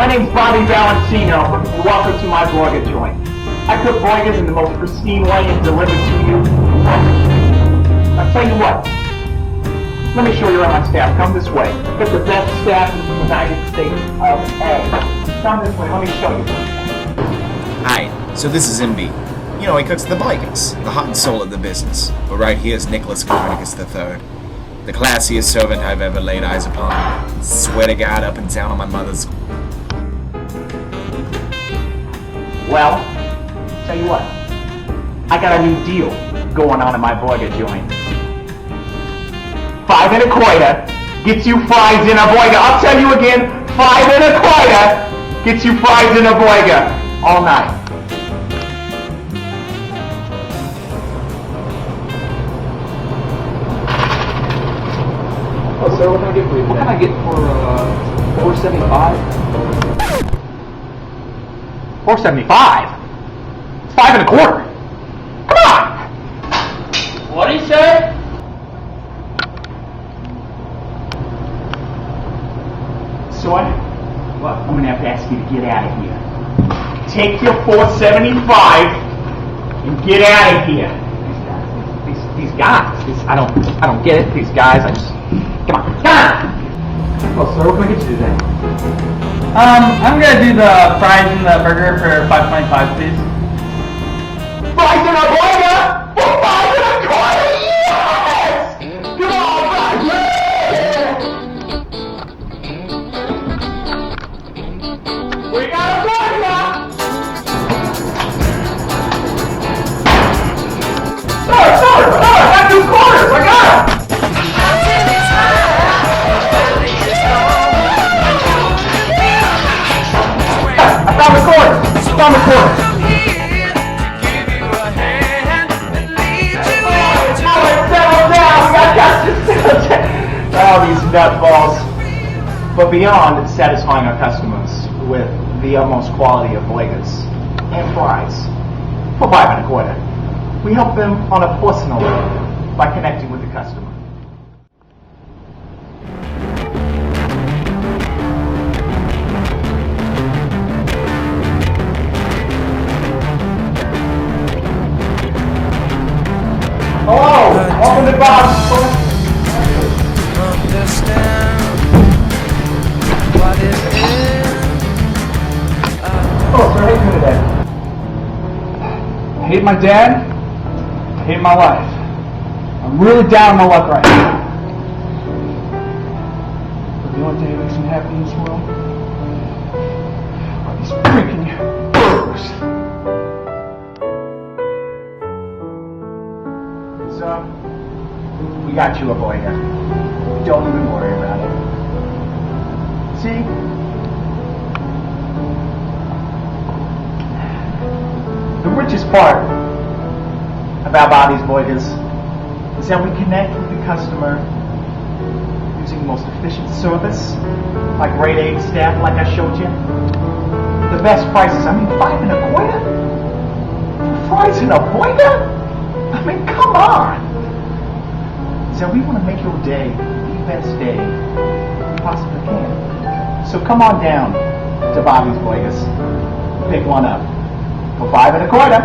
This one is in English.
My name's Bobby Valentino. Welcome to my boiga joint. I cook boigas in the most pristine way and deliver to you. I'll tell you what. Let me show you around my staff. Come this way. Get the best staff in the United States of A. Come this way. Let me show you. Hi, so this is MB. You know, he cooks the boigas, the heart and soul of the business. But right here is Nicholas Copernicus III. The classiest servant I've ever laid eyes upon. Swear to God, up and down on my mother's... Well, tell you what. I got a new deal going on in my boiga joint. 5 and a quata gets you fries in a boiga. I'll tell you again, 5 and a quata gets you fries in a boiga all night. Oh, sir, what can I get for you today? What can I get for $4.75? $4.75? It's 5 and a quarter. Come on! What do you say? So I'm gonna have to ask you to get out of here. Take your $4.75 and get out of here. These guys. I don't get it. These guys. Come on. Well, sir, what can I get you today? I'm gonna do the fries and the burger for $5.25, please. Fries in a boiga for 5 and a quarter. Yes! Come on, guys. Yeah! We got a boiga. Sorry, I got 2 quarters. I got them. Found the quarter! Settle down! I got to settle down! Oh, these nutballs. But beyond satisfying our customers with the utmost quality of boigas and fries for 5 and a quarter, we help them on a personal level by connecting with the customer. Hello, welcome to Bob's. Oh, sir, how you doing today? I hate my dad. I hate my life. I'm really down on my luck right now. But the only thing that makes me happy in this world are these freaking burgers. So, we got you a boiga. Don't even worry about it. See? The richest part about Bobby's boigas is that we connect with the customer using the most efficient service, like grade A staff, like I showed you. The best prices. I mean, 5 and a quarter? Fries in a boiga? I mean, come on! So we want to make your day the best day we possibly can. So come on down to Bobby's Boigas. Pick one up for 5 and a quarter.